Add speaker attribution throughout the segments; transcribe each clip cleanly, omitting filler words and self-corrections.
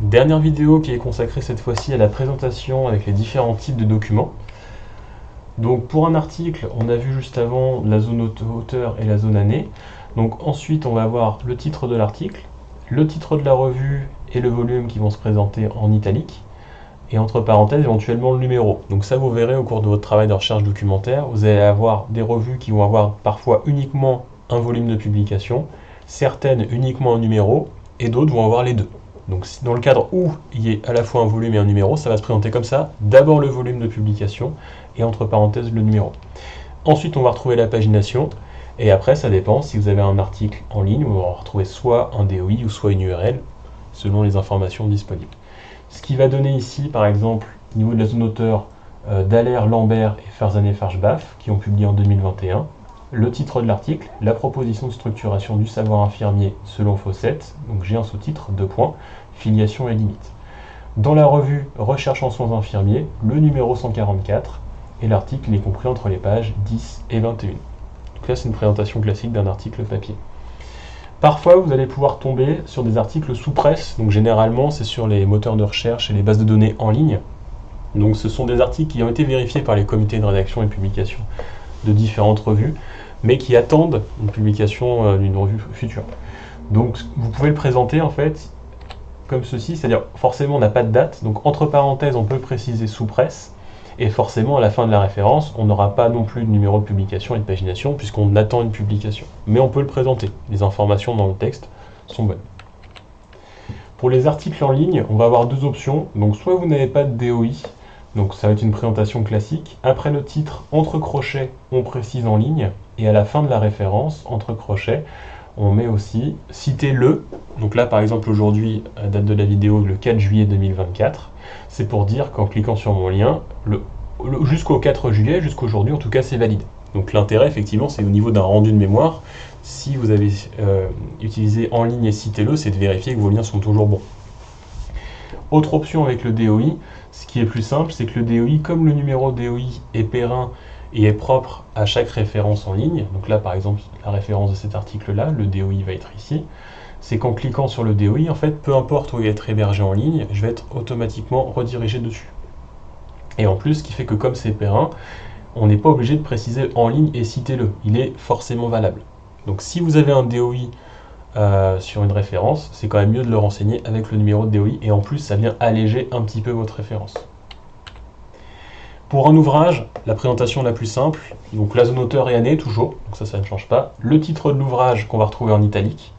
Speaker 1: Dernière vidéo qui est consacrée cette fois-ci à la présentation avec les différents types de documents. Donc pour un article, on a vu juste avant la zone auteur et la zone année. Donc ensuite, on va avoir le titre de l'article, le titre de la revue et le volume qui vont se présenter en italique. Et entre parenthèses, éventuellement le numéro. Donc ça, vous verrez au cours de votre travail de recherche documentaire, vous allez avoir des revues qui vont avoir parfois uniquement un volume de publication, certaines uniquement un numéro, et d'autres vont avoir les deux. Donc dans le cadre où il y ait à la fois un volume et un numéro, ça va se présenter comme ça. D'abord le volume de publication, et entre parenthèses le numéro. Ensuite, on va retrouver la pagination, et après, ça dépend. Si vous avez un article en ligne, vous allez retrouver soit un DOI ou soit une URL, selon les informations disponibles. Ce qui va donner ici, par exemple, au niveau de la zone auteur, Dallaire, Lambert et Farzanet-Farshbaf, qui ont publié en 2021, le titre de l'article, la proposition de structuration du savoir infirmier selon Fawcett, donc j'ai un sous-titre, 2 points, filiation et limite. Dans la revue Recherche en soins infirmiers, le numéro 144, et l'article est compris entre les pages 10 et 21. Donc là, c'est une présentation classique d'un article papier. Parfois, vous allez pouvoir tomber sur des articles sous presse, donc généralement, c'est sur les moteurs de recherche et les bases de données en ligne. Donc ce sont des articles qui ont été vérifiés par les comités de rédaction et publication de différentes revues, mais qui attendent une publication d'une revue future. Donc vous pouvez le présenter en fait comme ceci, c'est-à-dire forcément on n'a pas de date, donc entre parenthèses on peut le préciser sous presse, et forcément à la fin de la référence on n'aura pas non plus de numéro de publication et de pagination puisqu'on attend une publication. Mais on peut le présenter, les informations dans le texte sont bonnes. Pour les articles en ligne, on va avoir deux options, donc soit vous n'avez pas de DOI, donc ça va être une présentation classique. Après le titre, entre crochets, on précise en ligne. Et à la fin de la référence, entre crochets, on met aussi « Citez-le ». Donc là, par exemple, aujourd'hui, à date de la vidéo, le 4 juillet 2024. C'est pour dire qu'en cliquant sur mon lien, jusqu'au 4 juillet, jusqu'aujourd'hui, en tout cas, c'est valide. Donc l'intérêt, effectivement, c'est au niveau d'un rendu de mémoire. Si vous avez utilisé en ligne et citez-le, c'est de vérifier que vos liens sont toujours bons. Autre option avec le DOI, ce qui est plus simple, c'est que le DOI, comme le numéro DOI est périn et est propre à chaque référence en ligne, donc là par exemple la référence de cet article-là, le DOI va être ici, c'est qu'en cliquant sur le DOI, en fait, peu importe où il va être hébergé en ligne, je vais être automatiquement redirigé dessus. Et en plus, ce qui fait que comme c'est périn, on n'est pas obligé de préciser en ligne et citez-le, il est forcément valable. Donc si vous avez un DOI sur une référence, c'est quand même mieux de le renseigner avec le numéro de DOI, et en plus ça vient alléger un petit peu votre référence. Pour un ouvrage, la présentation la plus simple, donc la zone auteur et année toujours, donc ça ne change pas, le titre de l'ouvrage qu'on va retrouver en italique,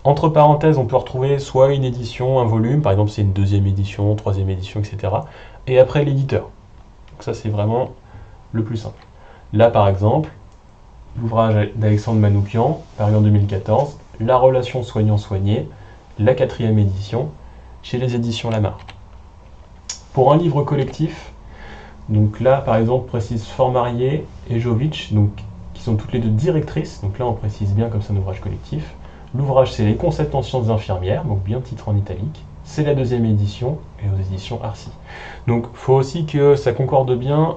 Speaker 1: entre parenthèses on peut retrouver soit une édition, un volume, par exemple c'est une deuxième édition, troisième édition, etc. Et après l'éditeur, donc ça c'est vraiment le plus simple. Là par exemple, l'ouvrage d'Alexandre Manoukian, paru en 2014, La relation soignant-soigné, la 4e édition, chez les éditions Lamar. Pour un livre collectif, donc là par exemple précise Formarié et Jovic, donc, qui sont toutes les deux directrices, donc là on précise bien comme c'est un ouvrage collectif. L'ouvrage c'est Les concepts en sciences infirmières, donc bien titre en italique, c'est la 2e édition et aux éditions Arcy. Donc il faut aussi que ça concorde bien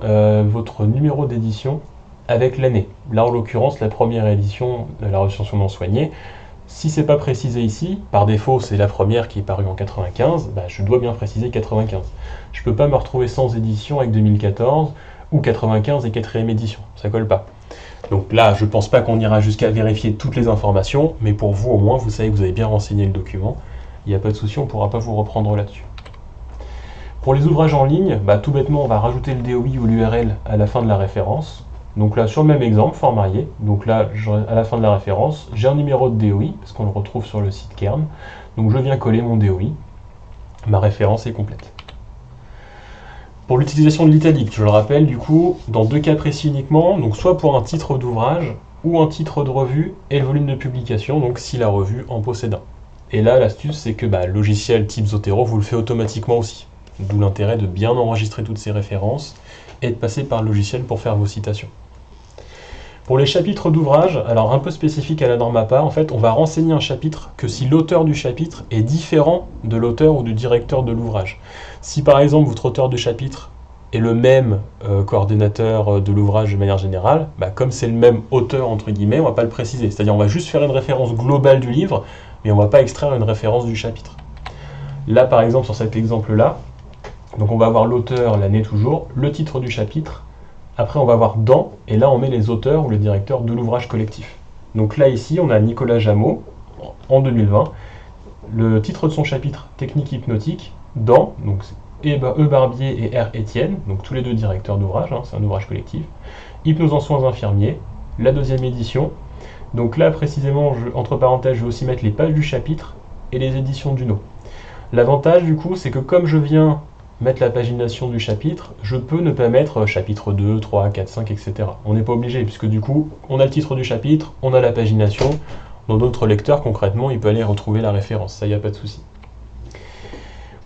Speaker 1: votre numéro d'édition avec l'année. Là en l'occurrence la première édition de La relation soignant-soigné, si c'est pas précisé ici, par défaut c'est la première qui est parue en 95, je dois bien préciser 95. Je peux pas me retrouver sans édition avec 2014 ou 95 et 4e édition, ça colle pas. Donc là je pense pas qu'on ira jusqu'à vérifier toutes les informations, mais pour vous au moins vous savez que vous avez bien renseigné le document, il n'y a pas de souci, on pourra pas vous reprendre là-dessus. Pour les ouvrages en ligne, tout bêtement on va rajouter le DOI ou l'URL à la fin de la référence. Donc là, sur le même exemple, Formarié, donc là, à la fin de la référence, j'ai un numéro de DOI, parce qu'on le retrouve sur le site Kern. Donc je viens coller mon DOI, ma référence est complète. Pour l'utilisation de l'italique, je le rappelle, du coup, dans deux cas précis uniquement, donc soit pour un titre d'ouvrage, ou un titre de revue, et le volume de publication, donc si la revue en possède un. Et là, l'astuce, c'est que le logiciel type Zotero vous le fait automatiquement aussi. D'où l'intérêt de bien enregistrer toutes ces références, et de passer par le logiciel pour faire vos citations. Pour les chapitres d'ouvrage, alors un peu spécifique à la norme APA, en fait, on va renseigner un chapitre que si l'auteur du chapitre est différent de l'auteur ou du directeur de l'ouvrage. Si par exemple votre auteur du chapitre est le même coordinateur de l'ouvrage de manière générale, comme c'est le même auteur entre guillemets, on ne va pas le préciser. C'est-à-dire on va juste faire une référence globale du livre, mais on ne va pas extraire une référence du chapitre. Là, par exemple, sur cet exemple-là, donc on va avoir l'auteur, l'année toujours, le titre du chapitre, après on va avoir dans, et là on met les auteurs ou le directeur de l'ouvrage collectif. Donc là ici, on a Nicolas Jameau, en 2020, le titre de son chapitre Technique hypnotique, dans, donc E. Barbier et R. Etienne, donc tous les deux directeurs d'ouvrage, hein, c'est un ouvrage collectif, Hypnose en soins infirmiers, la 2e édition. Donc là précisément, entre parenthèses, je vais aussi mettre les pages du chapitre et les éditions d'Uno. L'avantage du coup, c'est que comme je viens mettre la pagination du chapitre, je peux ne pas mettre chapitre 2, 3, 4, 5, etc. On n'est pas obligé, puisque du coup, on a le titre du chapitre, on a la pagination. Dans d'autres lecteurs, concrètement, il peut aller retrouver la référence, ça, il n'y a pas de souci.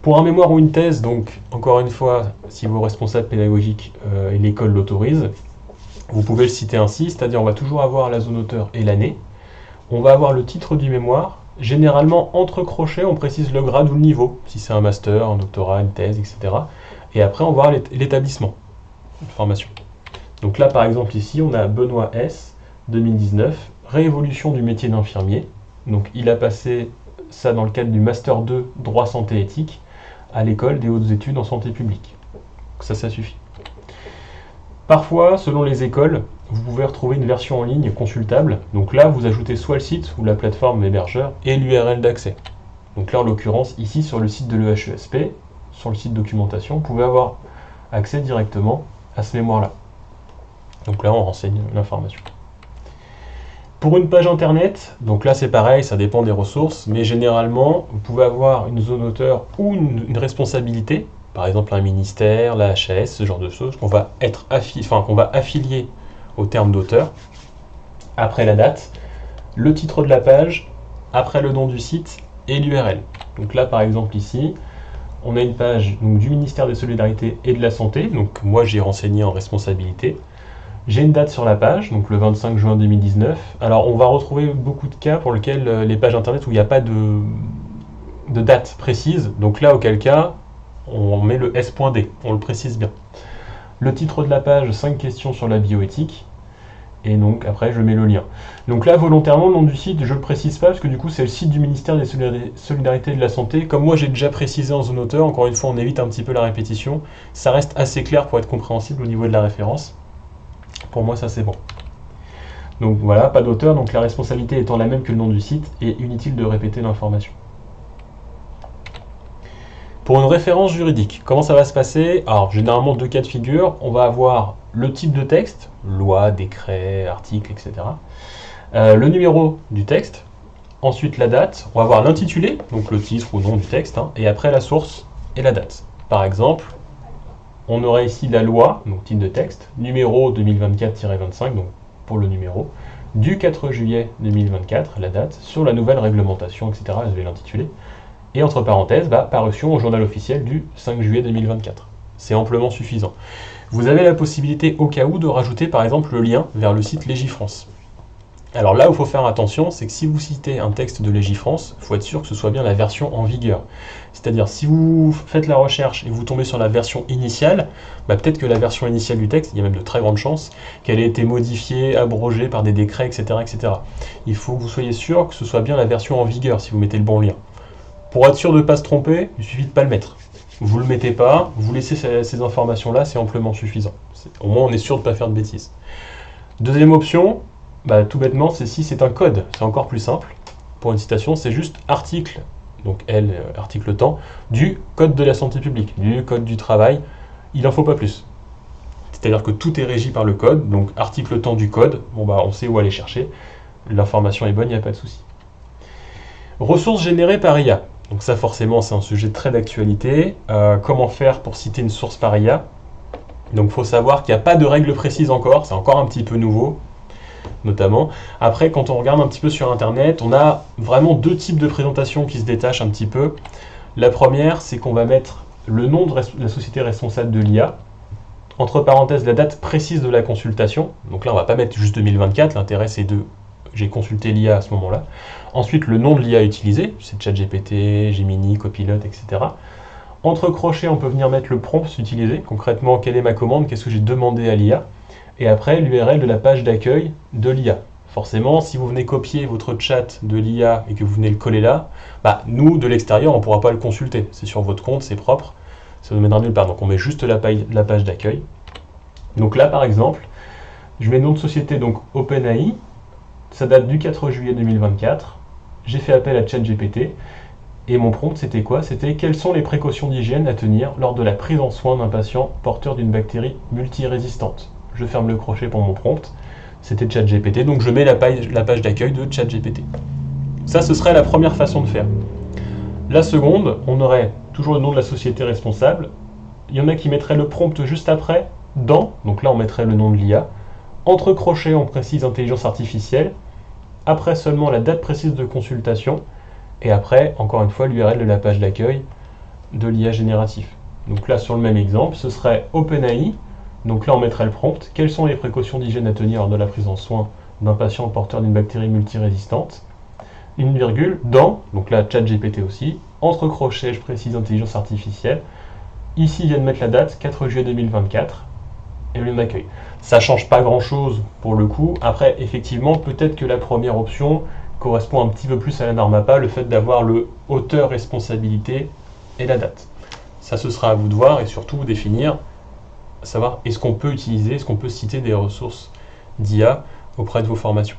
Speaker 1: Pour un mémoire ou une thèse, donc, encore une fois, si vos responsables pédagogiques et l'école l'autorisent, vous pouvez le citer ainsi, c'est-à-dire on va toujours avoir la zone auteur et l'année. On va avoir le titre du mémoire. Généralement, entre crochets, on précise le grade ou le niveau, si c'est un master, un doctorat, une thèse, etc. Et après, on va voir l'établissement de formation. Donc là, par exemple, ici, on a Benoît S, 2019, réévolution du métier d'infirmier. Donc il a passé ça dans le cadre du Master 2, droit santé éthique, à l'école des hautes études en santé publique. Donc ça suffit. Parfois, selon les écoles, vous pouvez retrouver une version en ligne consultable. Donc là, vous ajoutez soit le site ou la plateforme hébergeur et l'URL d'accès. Donc là, en l'occurrence, ici, sur le site de l'EHESP, sur le site documentation, vous pouvez avoir accès directement à ce mémoire-là. Donc là, on renseigne l'information. Pour une page internet, donc là c'est pareil, ça dépend des ressources, mais généralement, vous pouvez avoir une zone auteur ou une responsabilité, par exemple un ministère, la HAS, ce genre de choses, qu'on va affilier au terme d'auteur, après la date, le titre de la page, après le nom du site et l'URL. Donc là par exemple ici, on a une page donc, du ministère des Solidarités et de la Santé, donc moi j'ai renseigné en responsabilité. J'ai une date sur la page, donc le 25 juin 2019. Alors on va retrouver beaucoup de cas pour lesquels les pages internet où il n'y a pas de date précise, donc là auquel cas on met le S.D, on le précise bien. Le titre de la page, 5 questions sur la bioéthique, et donc après je mets le lien. Donc là volontairement le nom du site je ne le précise pas parce que du coup c'est le site du ministère des Solidarités et de la Santé. Comme moi j'ai déjà précisé en zone auteur, encore une fois on évite un petit peu la répétition, ça reste assez clair pour être compréhensible au niveau de la référence. Pour moi, ça c'est bon. Donc voilà, pas d'auteur, donc la responsabilité étant la même que le nom du site, et inutile de répéter l'information. Pour une référence juridique, comment ça va se passer? Alors, généralement, 2 cas de figure. On va avoir le type de texte, loi, décret, article, etc. Le numéro du texte, ensuite la date. On va avoir l'intitulé, donc le titre ou nom du texte, hein, et après la source et la date. Par exemple, on aurait ici la loi, donc titre de texte, numéro 2024-25, donc pour le numéro, du 4 juillet 2024, la date, sur la nouvelle réglementation, etc. Je vais l'intituler. Et entre parenthèses, parution au journal officiel du 5 juillet 2024. C'est amplement suffisant. Vous avez la possibilité au cas où de rajouter par exemple le lien vers le site Légifrance. Alors là où il faut faire attention, c'est que si vous citez un texte de Légifrance, il faut être sûr que ce soit bien la version en vigueur. C'est-à-dire, si vous faites la recherche et vous tombez sur la version initiale, peut-être que la version initiale du texte, il y a même de très grandes chances qu'elle ait été modifiée, abrogée par des décrets, etc., etc. Il faut que vous soyez sûr que ce soit bien la version en vigueur si vous mettez le bon lien. Pour être sûr de ne pas se tromper, il suffit de ne pas le mettre. Vous ne le mettez pas, vous laissez ces informations-là, c'est amplement suffisant. Au moins, on est sûr de ne pas faire de bêtises. Deuxième option, tout bêtement, c'est si c'est un code, c'est encore plus simple. Pour une citation, c'est juste article, donc L, article temps, du code de la santé publique, du code du travail, il n'en faut pas plus. C'est-à-dire que tout est régi par le code, donc article temps du code, on sait où aller chercher, l'information est bonne, il n'y a pas de souci. Ressources générées par IA. Donc ça forcément c'est un sujet très d'actualité. Comment faire pour citer une source par IA? Donc il faut savoir qu'il n'y a pas de règle précise encore, c'est encore un petit peu nouveau. Notamment. Après, quand on regarde un petit peu sur Internet, on a vraiment 2 types de présentations qui se détachent un petit peu. La première, c'est qu'on va mettre le nom de la société responsable de l'IA, entre parenthèses la date précise de la consultation. Donc là, on ne va pas mettre juste 2024, l'intérêt c'est de j'ai consulté l'IA à ce moment-là. Ensuite, le nom de l'IA utilisé, c'est ChatGPT, Gemini, Copilot, etc. Entre crochets, on peut venir mettre le prompt utilisé, concrètement, quelle est ma commande, qu'est-ce que j'ai demandé à l'IA. Et après, l'URL de la page d'accueil de l'IA. Forcément, si vous venez copier votre chat de l'IA et que vous venez le coller là, nous, de l'extérieur, on ne pourra pas le consulter. C'est sur votre compte, c'est propre, ça ne nous mènera nulle part. Donc on met juste la page d'accueil. Donc là, par exemple, je mets le nom de société, donc OpenAI, ça date du 4 juillet 2024, j'ai fait appel à ChatGPT, et mon prompt, c'était quoi? C'était quelles sont les précautions d'hygiène à tenir lors de la prise en soin d'un patient porteur d'une bactérie multirésistante. Je ferme le crochet pour mon prompt. C'était ChatGPT, donc je mets la page d'accueil de ChatGPT. Ça, ce serait la première façon de faire. La seconde, on aurait toujours le nom de la société responsable. Il y en a qui mettraient le prompt juste après, dans, donc là on mettrait le nom de l'IA. Entre crochets, on précise intelligence artificielle. Après seulement la date précise de consultation. Et après, encore une fois, l'URL de la page d'accueil de l'IA génératif. Donc là, sur le même exemple, ce serait OpenAI. Donc là, on mettrait le prompt. Quelles sont les précautions d'hygiène à tenir lors de la prise en soin d'un patient porteur d'une bactérie multirésistante? Une virgule, dans, donc là, ChatGPT aussi. Entre crochets, je précise intelligence artificielle. Ici, il vient de mettre la date, 4 juillet 2024. Et le lien d'accueil. Ça ne change pas grand-chose pour le coup. Après, effectivement, peut-être que la première option correspond un petit peu plus à la norme APA, le fait d'avoir le auteur responsabilité et la date. Ça, ce sera à vous de voir et surtout définir, savoir est-ce qu'on peut utiliser, est-ce qu'on peut citer des ressources d'IA auprès de vos formations.